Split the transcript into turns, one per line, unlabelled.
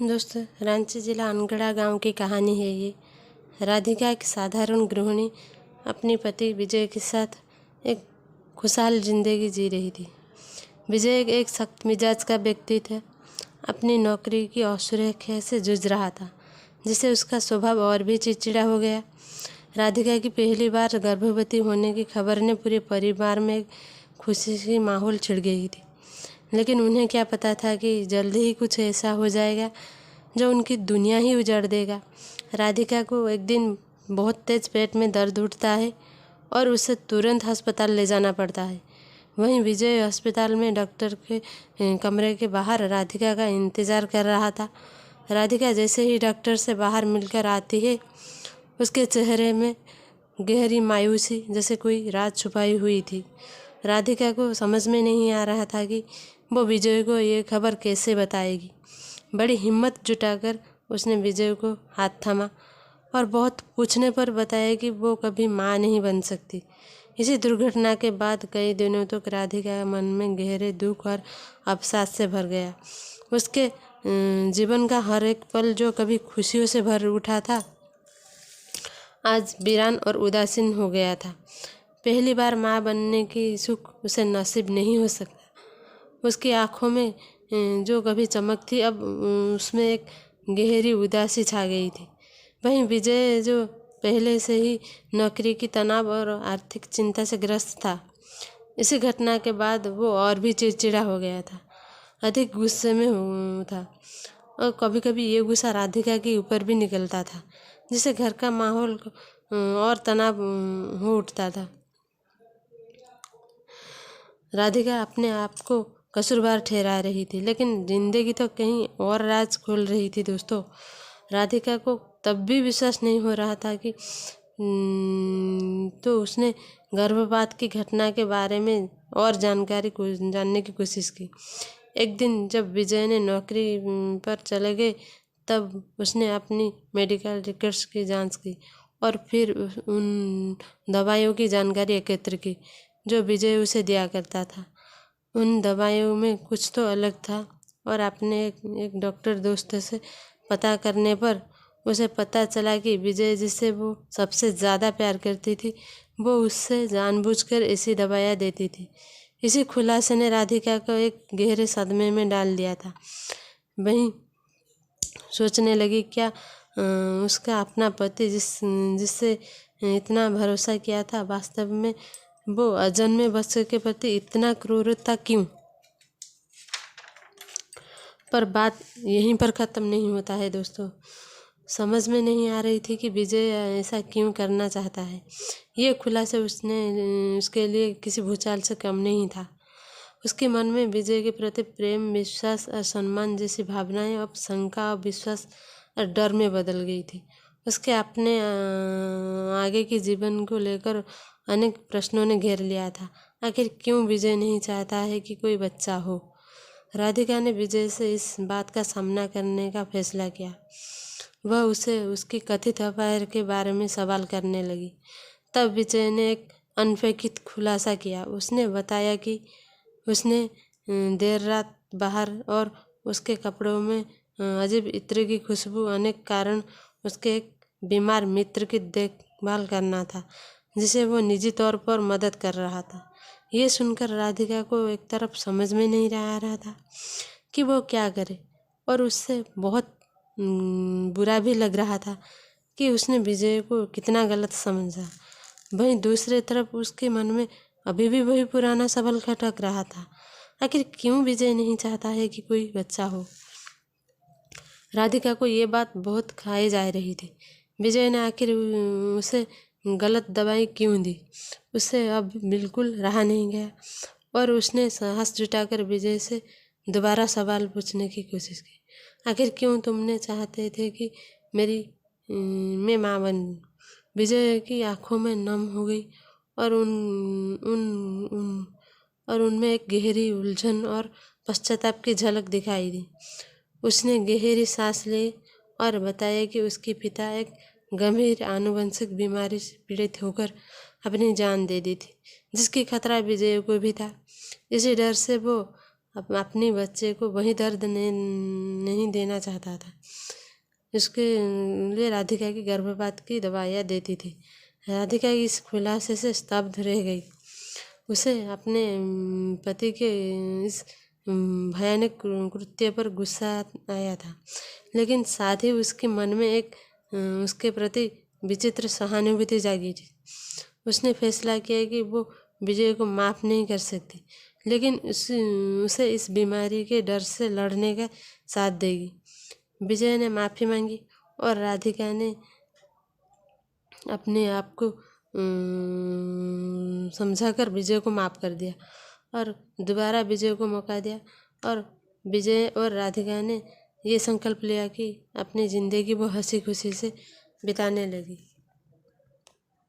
दोस्तों, रांची जिला अनगढ़ा गांव की कहानी है ये। राधिका एक साधारण गृहिणी अपने पति विजय के साथ एक खुशहाल जिंदगी जी रही थी। विजय एक सख्त मिजाज का व्यक्ति था, अपनी नौकरी की असुरक्षा से जूझ रहा था, जिससे उसका स्वभाव और भी चिड़चिड़ा हो गया। राधिका की पहली बार गर्भवती होने की खबर ने पूरे परिवार में एक खुशी की माहौल छिड़ गई थी, लेकिन उन्हें क्या पता था कि जल्दी ही कुछ ऐसा हो जाएगा जो उनकी दुनिया ही उजाड़ देगा। राधिका को एक दिन बहुत तेज पेट में दर्द उठता है और उसे तुरंत अस्पताल ले जाना पड़ता है। वहीं विजय अस्पताल में डॉक्टर के कमरे के बाहर राधिका का इंतज़ार कर रहा था। राधिका जैसे ही डॉक्टर से बाहर मिलकर आती है, उसके चेहरे में गहरी मायूसी जैसे कोई राज छुपाई हुई थी। राधिका को समझ में नहीं आ रहा था कि वो विजय को ये खबर कैसे बताएगी। बड़ी हिम्मत जुटाकर उसने विजय को हाथ थामा और बहुत पूछने पर बताया कि वो कभी माँ नहीं बन सकती। इसी दुर्घटना के बाद कई दिनों तक राधिका के मन में गहरे दुख और अवसाद से भर गया। उसके जीवन का हर एक पल जो कभी खुशियों से भर उठा था, आज वीरान और उदासीन हो गया था। पहली बार माँ बनने की सुख उसे नसीब नहीं हो सकता। उसकी आँखों में जो कभी चमक थी, अब उसमें एक गहरी उदासी छा गई थी। वहीं विजय, जो पहले से ही नौकरी की तनाव और आर्थिक चिंता से ग्रस्त था, इसी घटना के बाद वो और भी चिड़चिड़ा हो गया था, अधिक गुस्से में था और कभी कभी ये गुस्सा राधिका के ऊपर भी निकलता था, जिससे घर का माहौल और तनाव हो उठता था। राधिका अपने आप को कसूरवार ठहरा रही थी, लेकिन जिंदगी तो कहीं और राज खोल रही थी। दोस्तों, राधिका को तब भी विश्वास नहीं हो रहा था कि तो उसने गर्भपात की घटना के बारे में और जानकारी को जानने की कोशिश की। एक दिन जब विजय ने नौकरी पर चले गए, तब उसने अपनी मेडिकल रिकॉर्ड्स की जांच की और फिर उन दवाइयों की जानकारी एकत्र की जो विजय उसे दिया करता था। उन दवाइयों में कुछ तो अलग था और अपने एक डॉक्टर दोस्त से पता करने पर उसे पता चला कि विजय, जिससे वो सबसे ज़्यादा प्यार करती थी, वो उससे जानबूझकर ऐसी दवाइयाँ देती थी। इसी खुलासे ने राधिका को एक गहरे सदमे में डाल दिया था। वहीं सोचने लगी, क्या उसका अपना पति जिससे इतना भरोसा किया था, वास्तव में वो अजन्मे बच्चे के प्रति इतना क्रूर था क्यों? पर बात यहीं पर ख़त्म नहीं होता है। दोस्तों, समझ में नहीं आ रही थी कि विजय ऐसा क्यों करना चाहता है। ये खुलासा उसके लिए किसी भूचाल से कम नहीं था। उसके मन में विजय के प्रति प्रेम, विश्वास और सम्मान जैसी भावनाएं अब शंका और विश्वास और डर में बदल गई थी। उसके अपने आगे के जीवन को लेकर अनेक प्रश्नों ने घेर लिया था। आखिर क्यों विजय नहीं चाहता है कि कोई बच्चा हो? राधिका ने विजय से इस बात का सामना करने का फैसला किया। वह उसे उसकी कथित अफेयर के बारे में सवाल करने लगी। तब विजय ने एक अनपेक्षित खुलासा किया। उसने बताया कि उसने देर रात बाहर और उसके कपड़ों में अजीब इत्र की खुशबू, अनेक कारण उसके एक बीमार मित्र की देखभाल करना था, जिसे वो निजी तौर पर मदद कर रहा था। ये सुनकर राधिका को एक तरफ समझ में नहीं आ रहा था कि वो क्या करे, और उससे बहुत बुरा भी लग रहा था कि उसने विजय को कितना गलत समझा। वहीं दूसरी तरफ उसके मन में अभी भी वही पुराना सवाल खटक रहा था, आखिर क्यों विजय नहीं चाहता है कि कोई बच्चा हो? राधिका को ये बात बहुत खाई जा रही थी। विजय ने आखिर उसे गलत दवाई क्यों दी, उससे अब बिल्कुल रहा नहीं गया और उसने साहस जुटाकर विजय से दोबारा सवाल पूछने की कोशिश की। आखिर क्यों तुमने चाहते थे कि मैं माँ बनूं? विजय की आंखों में नम हो गई और उनमें एक गहरी उलझन और पश्चाताप की झलक दिखाई दी। उसने गहरी सांस ली और बताया कि उसके पिता एक गंभीर आनुवंशिक बीमारी से पीड़ित होकर अपनी जान दे दी थी, जिसकी खतरा विजय को भी था। इसी डर से वो अपने बच्चे को वही दर्द नहीं देना चाहता था। इसके लिए राधिका की गर्भपात की दवाइयाँ देती थी। राधिका इस खुलासे से स्तब्ध रह गई। उसे अपने पति के इस भयानक कृत्य पर गुस्सा आया था, लेकिन साथ ही उसके मन में एक उसके प्रति विचित्र सहानुभूति जागी थी। उसने फैसला किया कि वो विजय को माफ़ नहीं कर सकती, लेकिन उसे इस बीमारी के डर से लड़ने का साथ देगी। विजय ने माफ़ी मांगी और राधिका ने अपने आप को समझाकर विजय को माफ़ कर दिया और दोबारा विजय को मौका दिया। और विजय और राधिका ने ये संकल्प लिया कि अपनी ज़िंदगी वो हंसी खुशी से बिताने लगी।